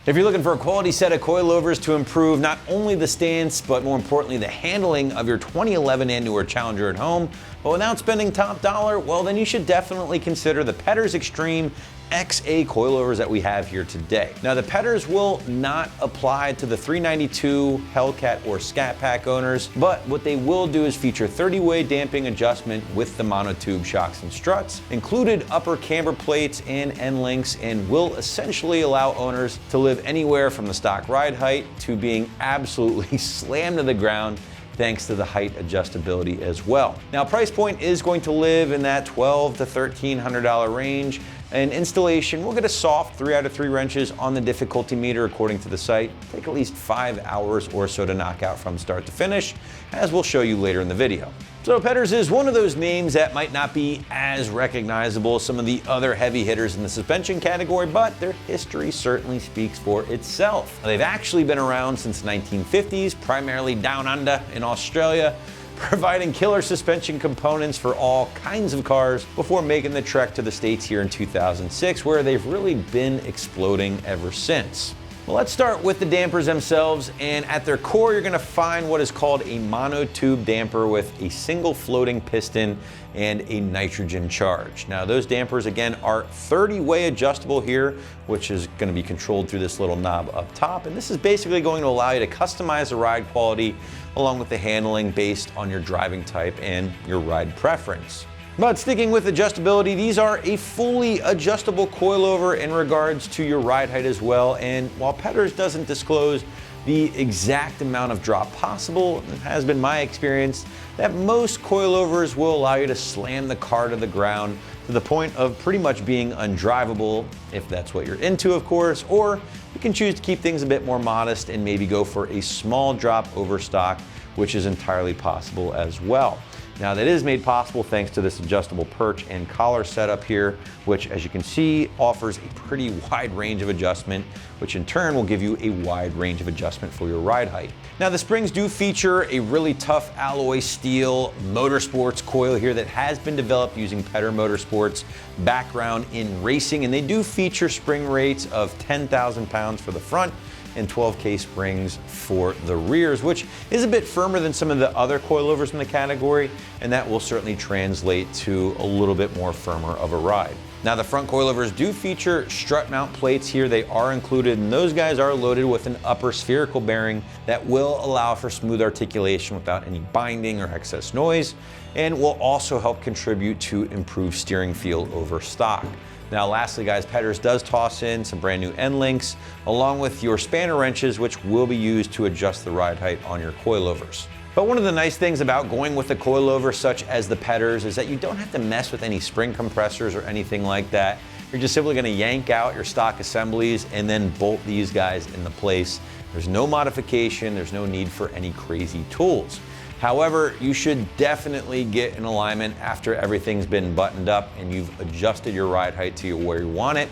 If you're looking for a quality set of coilovers to improve not only the stance, but more importantly, the handling of your 2011 and newer Challenger at home, but without spending top dollar, well, then you should definitely consider the Petters Extreme XA coilovers that we have here today. Now, the Petters will not apply to the 392 Hellcat or Scat Pack owners, but what they will do is feature 30-way damping adjustment with the monotube shocks and struts, included upper camber plates and end links, and will essentially allow owners to live anywhere from the stock ride height to being absolutely slammed to the ground thanks to the height adjustability as well. Now, price point is going to live in that $1,200 to $1,300 range. And installation, we'll get a soft 3 out of 3 wrenches on the difficulty meter according to the site. Take at least 5 hours or so to knock out from start to finish, as we'll show you later in the video. So Petters is one of those names that might not be as recognizable as some of the other heavy hitters in the suspension category, but their history certainly speaks for itself. They've actually been around since the 1950s, primarily down under in Australia, providing killer suspension components for all kinds of cars before making the trek to the States here in 2006, where they've really been exploding ever since. Well, let's start with the dampers themselves, and at their core you're going to find what is called a monotube damper with a single floating piston and a nitrogen charge. Now, those dampers again are 30-way adjustable here, which is going to be controlled through this little knob up top, and this is basically going to allow you to customize the ride quality along with the handling based on your driving type and your ride preference. But sticking with adjustability, these are a fully adjustable coilover in regards to your ride height as well. And while Petters doesn't disclose the exact amount of drop possible, it has been my experience that most coilovers will allow you to slam the car to the ground to the point of pretty much being undrivable, if that's what you're into, of course, or you can choose to keep things a bit more modest and maybe go for a small drop over stock, which is entirely possible as well. Now, that is made possible thanks to this adjustable perch and collar setup here, which, as you can see, offers a pretty wide range of adjustment, which in turn will give you a wide range of adjustment for your ride height. Now, the springs do feature a really tough alloy steel motorsports coil here that has been developed using Petter Motorsports' background in racing, and they do feature spring rates of 10,000 pounds for the front and 12K springs for the rears, which is a bit firmer than some of the other coilovers in the category, and that will certainly translate to a little bit more firmer of a ride. Now, the front coilovers do feature strut mount plates here. They are included, and those guys are loaded with an upper spherical bearing that will allow for smooth articulation without any binding or excess noise, and will also help contribute to improved steering feel over stock. Now, lastly, guys, Petters does toss in some brand new end links along with your spanner wrenches, which will be used to adjust the ride height on your coilovers. But one of the nice things about going with a coilover such as the Petters is that you don't have to mess with any spring compressors or anything like that. You're just simply going to yank out your stock assemblies and then bolt these guys into place. There's no modification, there's no need for any crazy tools. However, you should definitely get in alignment after everything's been buttoned up and you've adjusted your ride height to where you want it,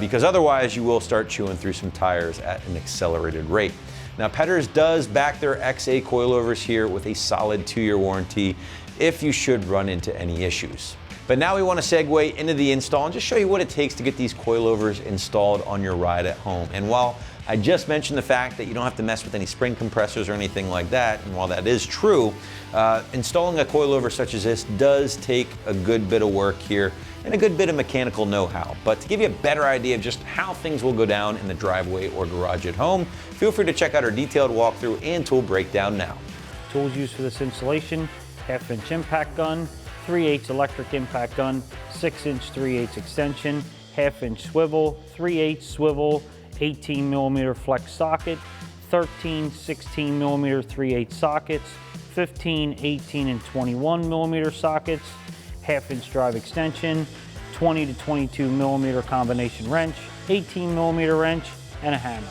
because otherwise you will start chewing through some tires at an accelerated rate. Now, Petters does back their XA coilovers here with a solid 2-year warranty if you should run into any issues. But now we want to segue into the install and just show you what it takes to get these coilovers installed on your ride at home. And while I just mentioned the fact that you don't have to mess with any spring compressors or anything like that, and while that is true, installing a coilover such as this does take a good bit of work here and a good bit of mechanical know-how. But to give you a better idea of just how things will go down in the driveway or garage at home, feel free to check out our detailed walkthrough and tool breakdown now. Tools used for this installation: 1/2-inch impact gun, 3/8 electric impact gun, 6-inch 3/8 extension, 1/2-inch swivel, 3/8 swivel, 18mm flex socket, 13, 16mm 3/8 sockets, 15, 18, and 21mm sockets, 1/2-inch drive extension, 20 to 22mm combination wrench, 18mm wrench, and a hammer.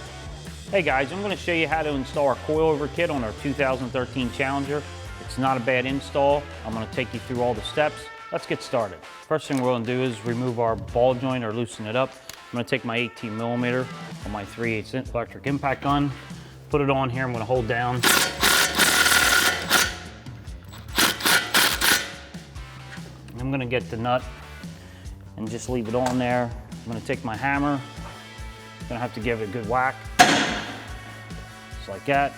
Hey guys, I'm going to show you how to install our coilover kit on our 2013 Challenger. It's not a bad install. I'm going to take you through all the steps. Let's get started. First thing we're going to do is remove our ball joint or loosen it up. I'm going to take my 18mm on my 3/8 electric impact gun, put it on here. I'm going to hold down. I'm going to get the nut and just leave it on there. I'm going to take my hammer, Gonna have to give it a good whack, just like that.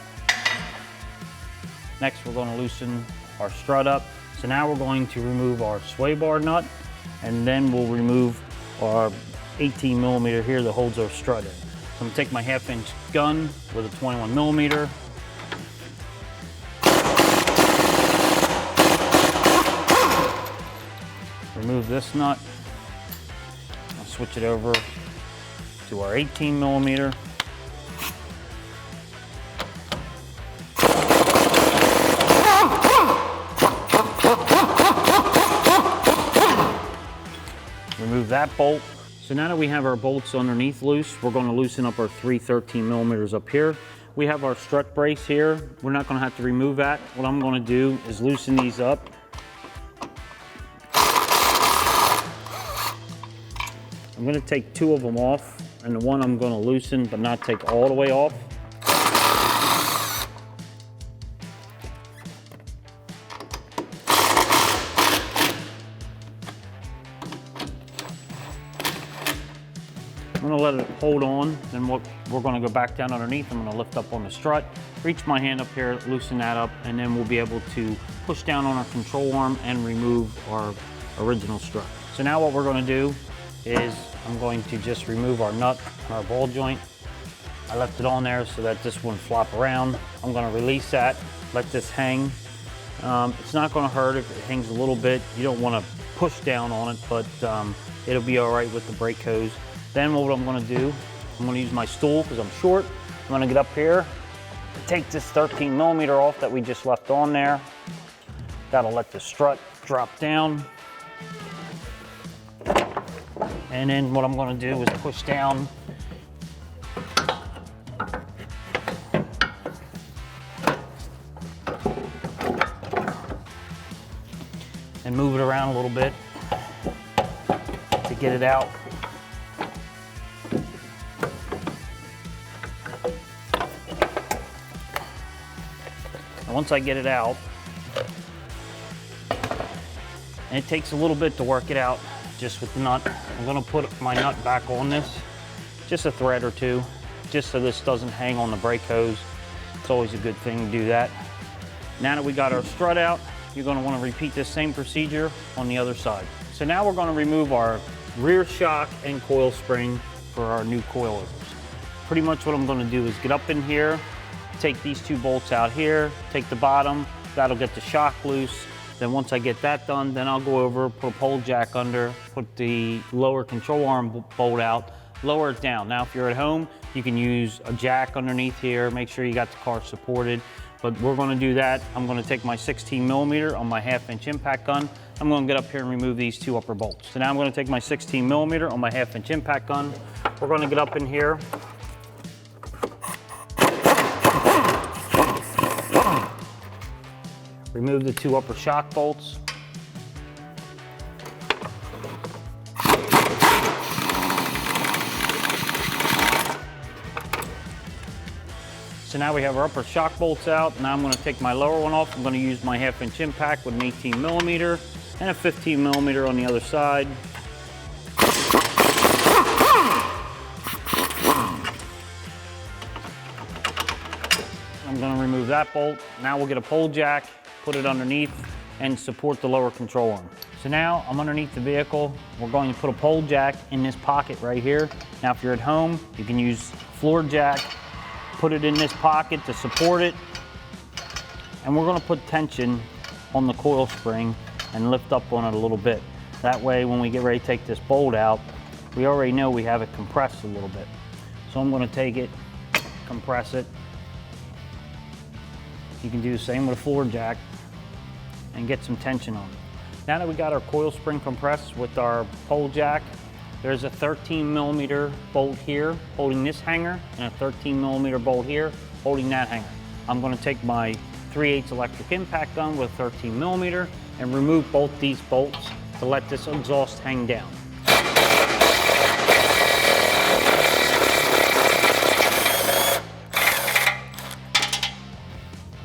Next, we're gonna loosen our strut up. So now we're going to remove our sway bar nut, and then we'll remove our 18 millimeter here that holds our strut in. So I'm gonna take my 1/2-inch gun with a 21 millimeter. Remove this nut. I'll switch it over to our 18 millimeter. Remove that bolt. So now that we have our bolts underneath loose, we're going to loosen up our 3 13 millimeters up here. We have our strut brace here. We're not going to have to remove that. What I'm going to do is loosen these up. I'm going to take 2 of them off, and the one I'm going to loosen but not take all the way off. I'm gonna let it hold on, then we're gonna go back down underneath. I'm gonna lift up on the strut, reach my hand up here, loosen that up, and then we'll be able to push down on our control arm and remove our original strut. So now what we're gonna do is I'm going to just remove our nut and our ball joint. I left it on there so that this wouldn't flop around. I'm gonna release that, let this hang. It's not gonna hurt if it hangs a little bit. You don't wanna push down on it, but it'll be all right with the brake hose. Then what I'm gonna do, I'm gonna use my stool because I'm short. I'm gonna get up here, take this 13 millimeter off that we just left on there. That'll let the strut drop down. And then what I'm gonna do is push down. And move it around a little bit to get it out. Once I get it out, and it takes a little bit to work it out just with the nut, I'm gonna put my nut back on this, just a thread or two, just so this doesn't hang on the brake hose. It's always a good thing to do that. Now that we got our strut out, you're gonna wanna repeat this same procedure on the other side. So now we're gonna remove our rear shock and coil spring for our new coilovers. Pretty much what I'm gonna do is get up in here, take these 2 bolts out here, take the bottom, that'll get the shock loose. Then once I get that done, then I'll go over, put a pole jack under, put the lower control arm bolt out, lower it down. Now, if you're at home, you can use a jack underneath here, make sure you got the car supported. But we're gonna do that. I'm gonna take my 16 millimeter on my 1/2-inch impact gun. I'm gonna get up here and remove these 2 upper bolts. So now I'm gonna take my 16 millimeter on my 1/2-inch impact gun. We're gonna get up in here. Remove the 2 upper shock bolts. So now we have our upper shock bolts out. Now I'm going to take my lower one off. I'm going to use my 1/2-inch impact with an 18 millimeter and a 15 millimeter on the other side. I'm going to remove that bolt. Now we'll get a pole jack, put it underneath, and support the lower control arm. So now I'm underneath the vehicle. We're going to put a pole jack in this pocket right here. Now if you're at home, you can use floor jack, put it in this pocket to support it. And we're going to put tension on the coil spring and lift up on it a little bit. That way when we get ready to take this bolt out, we already know we have it compressed a little bit. So I'm going to take it, compress it. You can do the same with a floor jack and get some tension on it. Now that we got our coil spring compressed with our pole jack, there's a 13 millimeter bolt here holding this hanger and a 13 millimeter bolt here holding that hanger. I'm going to take my 3/8 electric impact gun with 13 millimeter and remove both these bolts to let this exhaust hang down.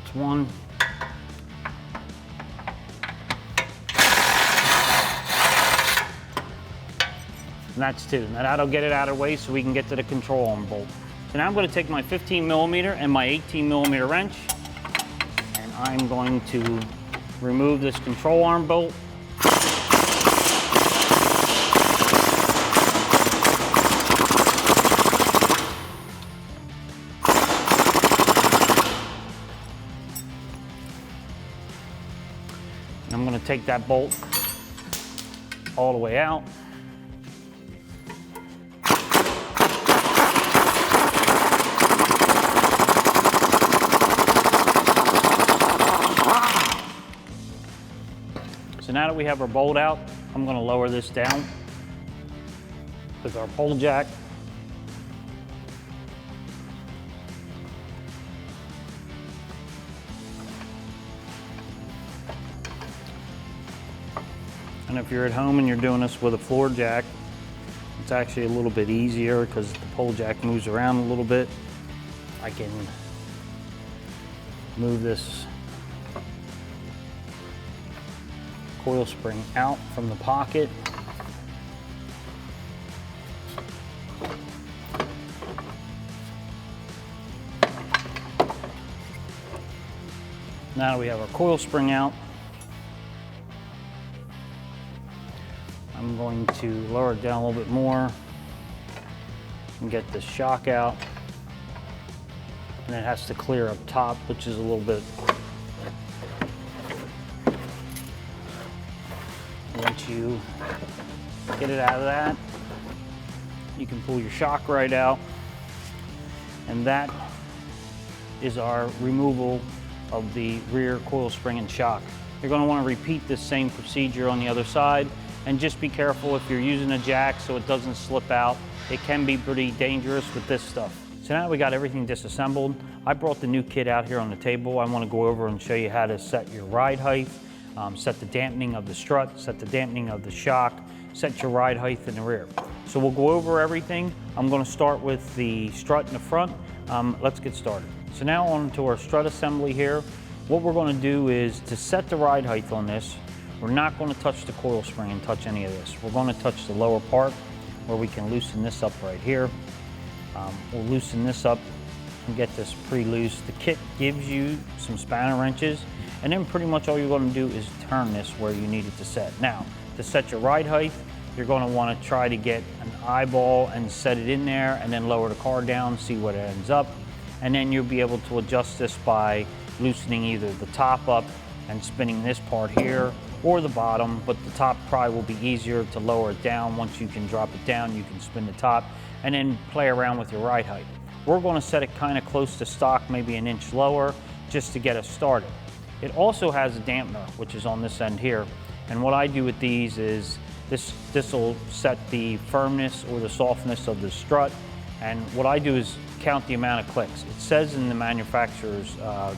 That's one. And that's 2. Now that'll get it out of the way so we can get to the control arm bolt. So now I'm going to take my 15mm and my 18mm wrench, and I'm going to remove this control arm bolt. And I'm going to take that bolt all the way out. So now that we have our bolt out, I'm going to lower this down with our pole jack. And if you're at home and you're doing this with a floor jack, it's actually a little bit easier because the pole jack moves around a little bit. I can move this coil spring out from the pocket. Now that we have our coil spring out, I'm going to lower it down a little bit more and get the shock out. And it has to clear up top, which is a little bit. Once you get it out of that, you can pull your shock right out. And that is our removal of the rear coil spring and shock. You're going to want to repeat this same procedure on the other side, and just be careful if you're using a jack so it doesn't slip out. It can be pretty dangerous with this stuff. So now we got everything disassembled. I brought the new kit out here on the table. I want to go over and show you how to set your ride height, set the dampening of the strut, set the dampening of the shock, set your ride height in the rear. So we'll go over everything. I'm going to start with the strut in the front. Let's get started. So now on to our strut assembly here. What we're going to do is to set the ride height on this, we're not going to touch the coil spring and touch any of this. We're going to touch the lower part where we can loosen this up right here. We'll loosen this up and get this pretty loose. The kit gives you some spanner wrenches, and then pretty much all you're going to do is turn this where you need it to set. Now, to set your ride height, you're going to want to try to get an eyeball and set it in there, and then lower the car down, see where it ends up. And then you'll be able to adjust this by loosening either the top up and spinning this part here, or the bottom, but the top probably will be easier to lower it down. Once you can drop it down, you can spin the top and then play around with your ride height. We're going to set it kind of close to stock, maybe an inch lower, just to get us started. It also has a dampener, which is on this end here. And what I do with these is this will set the firmness or the softness of the strut. And what I do is count the amount of clicks. It says in the manufacturer's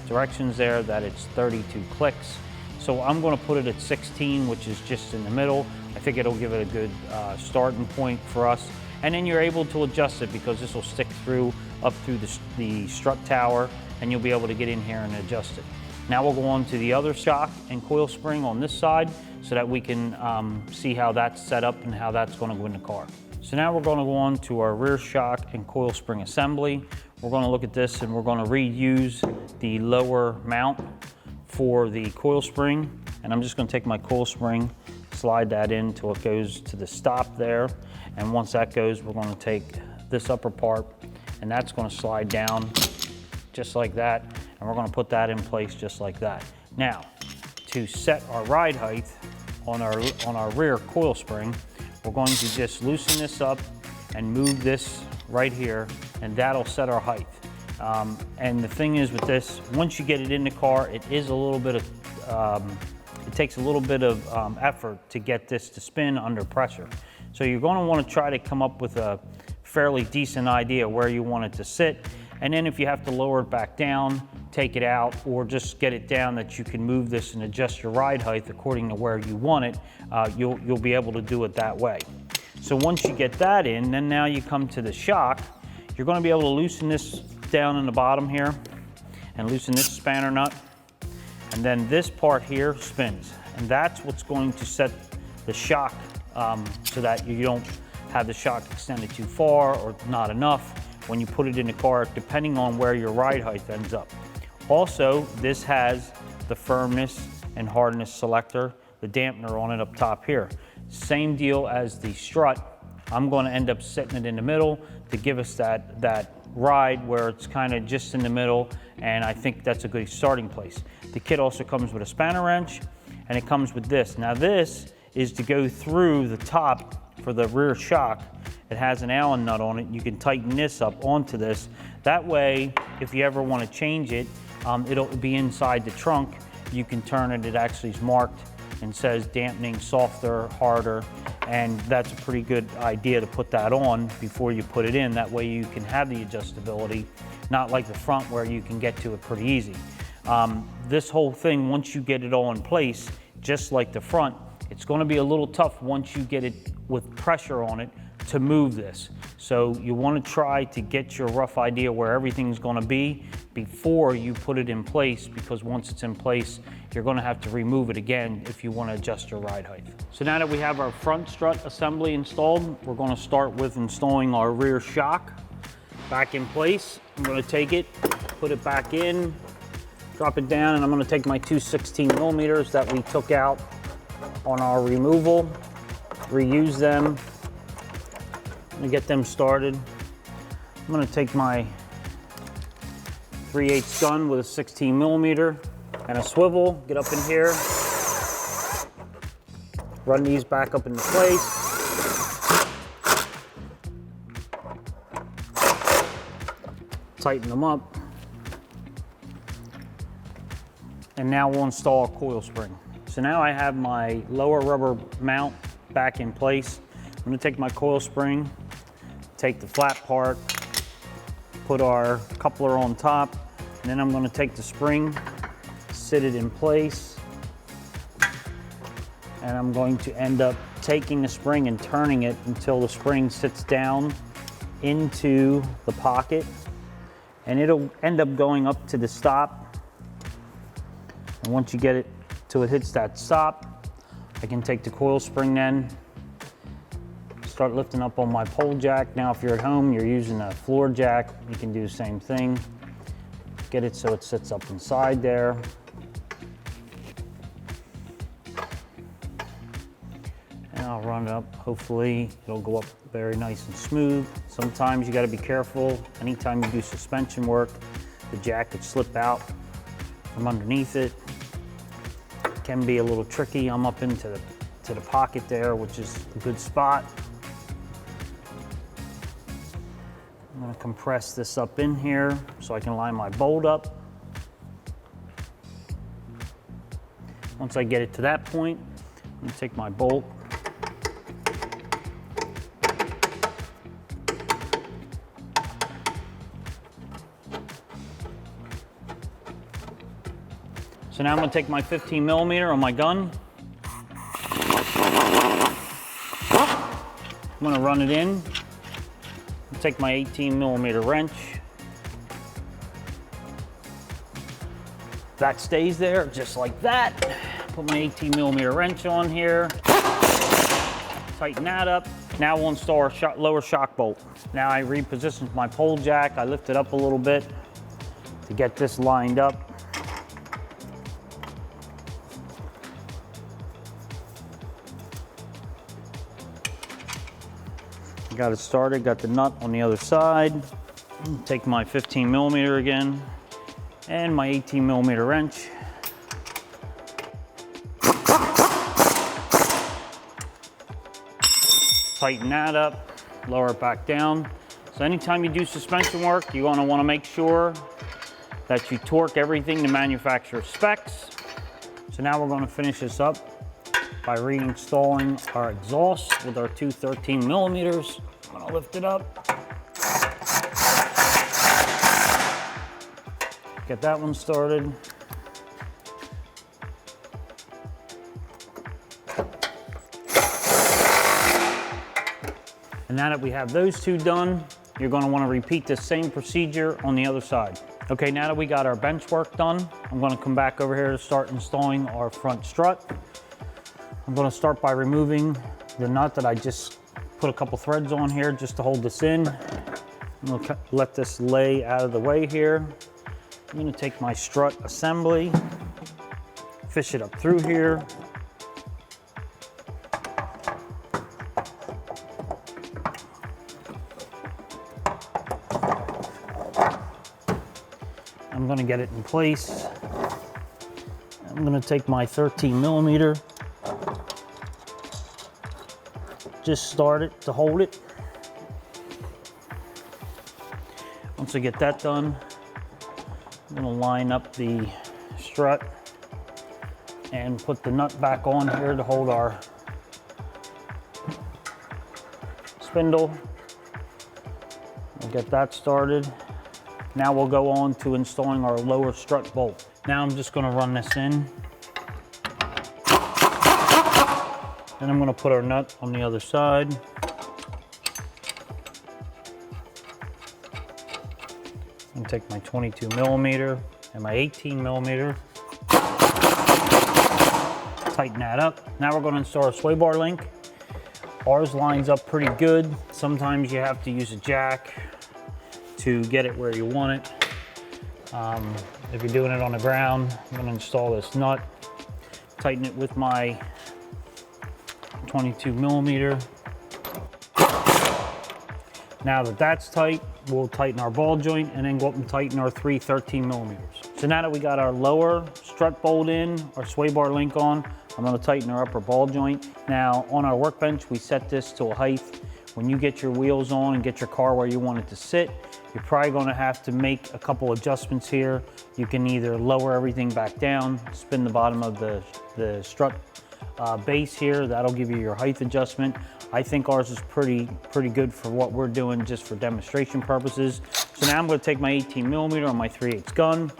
directions there that it's 32 clicks. So I'm going to put it at 16, which is just in the middle. I think it'll give it a good starting point for us. And then you're able to adjust it because this will stick through up through the strut tower, and you'll be able to get in here and adjust it. Now we'll go on to the other shock and coil spring on this side so that we can see how that's set up and how that's going to go in the car. So now we're going to go on to our rear shock and coil spring assembly. We're going to look at this and we're going to reuse the lower mount for the coil spring. And I'm just going to take my coil spring, slide that in till it goes to the stop there. And once that goes, we're going to take this upper part and that's going to slide down just like that. And we're going to put that in place just like that. Now, to set our ride height on our rear coil spring, we're going to just loosen this up and move this right here, and that'll set our height. And the thing is with this, once you get it in the car, it is a little bit of, it takes a little bit of effort to get this to spin under pressure. So you're going to want to try to come up with a fairly decent idea where you want it to sit. And then if you have to lower it back down, take it out, or just get it down that you can move this and adjust your ride height according to where you want it, you'll be able to do it that way. So once you get that in, then now you come to the shock. You're going to be able to loosen this down in the bottom here and loosen this spanner nut. And then this part here spins. And that's what's going to set the shock so that you don't have the shock extended too far or not enough when you put it in the car, depending on where your ride height ends up. Also, this has the firmness and hardness selector, the dampener on it up top here. Same deal as the strut. I'm going to end up setting it in the middle to give us that ride where it's kind of just in the middle, and I think that's a good starting place. The kit also comes with a spanner wrench, and it comes with this. Now this is to go through the top for the rear shock. It has an Allen nut on it. You can tighten this up onto this. That way, if you ever want to change it, it'll be inside the trunk. You can turn it, it actually is marked and says dampening, softer, harder, and that's a pretty good idea to put that on before you put it in. That way you can have the adjustability, not like the front where you can get to it pretty easy. This whole thing, once you get it all in place, just like the front, it's going to be a little tough once you get it with pressure on it to move this. So you want to try to get your rough idea where everything's going to be before you put it in place, because once it's in place, you're going to have to remove it again if you want to adjust your ride height. So now that we have our front strut assembly installed, we're going to start with installing our rear shock back in place. I'm going to take it, put it back in, drop it down, and I'm going to take my two 16mm that we took out on our removal, reuse them. I'm going to get them started. I'm going to take my 3/8 gun with a 16mm and a swivel, get up in here, run these back up into place, tighten them up, and now we'll install a coil spring. So now I have my lower rubber mount back in place. I'm going to take my coil spring, take the flat part, put our coupler on top, and then I'm going to take the spring, sit it in place, and I'm going to end up taking the spring and turning it until the spring sits down into the pocket, and it'll end up going up to the stop. And once you get it till it hits that stop, I can take the coil spring then, start lifting up on my pole jack. Now if you're at home, you're using a floor jack, you can do the same thing. Get it so it sits up inside there. And I'll run it up, hopefully it'll go up very nice and smooth. Sometimes you gotta be careful, anytime you do suspension work, the jack could slip out from underneath it. It can be a little tricky. I'm up into the pocket there, which is a good spot. I'm going to compress this up in here so I can line my bolt up. Once I get it to that point, I'm going to take my bolt, so now I'm going to take my 15mm on my gun. I'm going to run it in. Take my 18mm wrench. That stays there just like that. Put my 18mm wrench on here. Tighten that up. Now we'll install our lower shock bolt. Now I repositioned my pole jack. I lift it up a little bit to get this lined up. Got it started, got the nut on the other side. Take my 15mm again and my 18mm wrench. Tighten that up, lower it back down. So anytime you do suspension work, you're gonna wanna make sure that you torque everything to manufacturer's specs. So now we're gonna finish this up by reinstalling our exhaust with our two 13mm. I'm gonna lift it up. Get that one started. And now that we have those two done, you're gonna wanna repeat the same procedure on the other side. Okay, now that we got our bench work done, I'm gonna come back over here to start installing our front strut. I'm going to start by removing the nut that I just put a couple threads on here just to hold this in. I'm gonna let this lay out of the way here. I'm gonna take my strut assembly, fish it up through here. I'm gonna get it in place. I'm gonna take my 13 millimeter, just start it to hold it. Once I get that done, I'm gonna line up the strut and put the nut back on here to hold our spindle. We'll get that started. Now we'll go on to installing our lower strut bolt. Now I'm just gonna run this in. Then I'm gonna put our nut on the other side. I'm gonna take my 22 millimeter and my 18 millimeter. Tighten that up. Now we're gonna install a sway bar link. Ours lines up pretty good. Sometimes you have to use a jack to get it where you want it. If you're doing it on the ground, I'm gonna install this nut, tighten it with my 22 millimeter. Now that that's tight, we'll tighten our ball joint and then go up and tighten our 3 13 millimeters. So now that we got our lower strut bolt in, our sway bar link on, I'm gonna tighten our upper ball joint. Now on our workbench, we set this to a height. When you get your wheels on and get your car where you want it to sit, you're probably gonna have to make a couple adjustments here. You can either lower everything back down, spin the bottom of the strut base here. That'll give you your height adjustment. I think ours is pretty good for what we're doing just for demonstration purposes. So now I'm gonna take my 18 millimeter on my 3/8 gun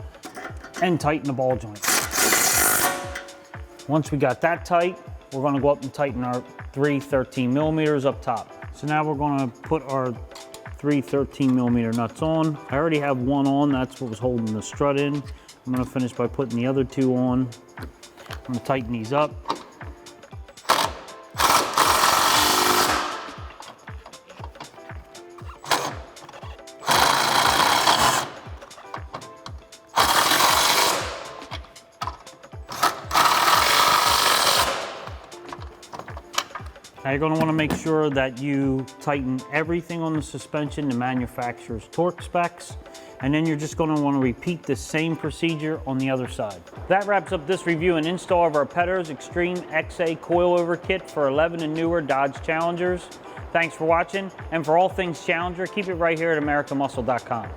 and tighten the ball joint. Once we got that tight, we're gonna go up and tighten our 3 13 millimeters up top. So now we're gonna put our 3 13 millimeter nuts on. I already have one on, that's what was holding the strut in. I'm gonna finish by putting the other two on. I'm gonna tighten these up. Now you're going to want to make sure that you tighten everything on the suspension to manufacturer's torque specs, and then you're just going to want to repeat the same procedure on the other side. That wraps up this review and install of our Petters Extreme XA coilover kit for 11 and newer Dodge Challengers. Thanks for watching, and for all things Challenger, keep it right here at AmericanMuscle.com.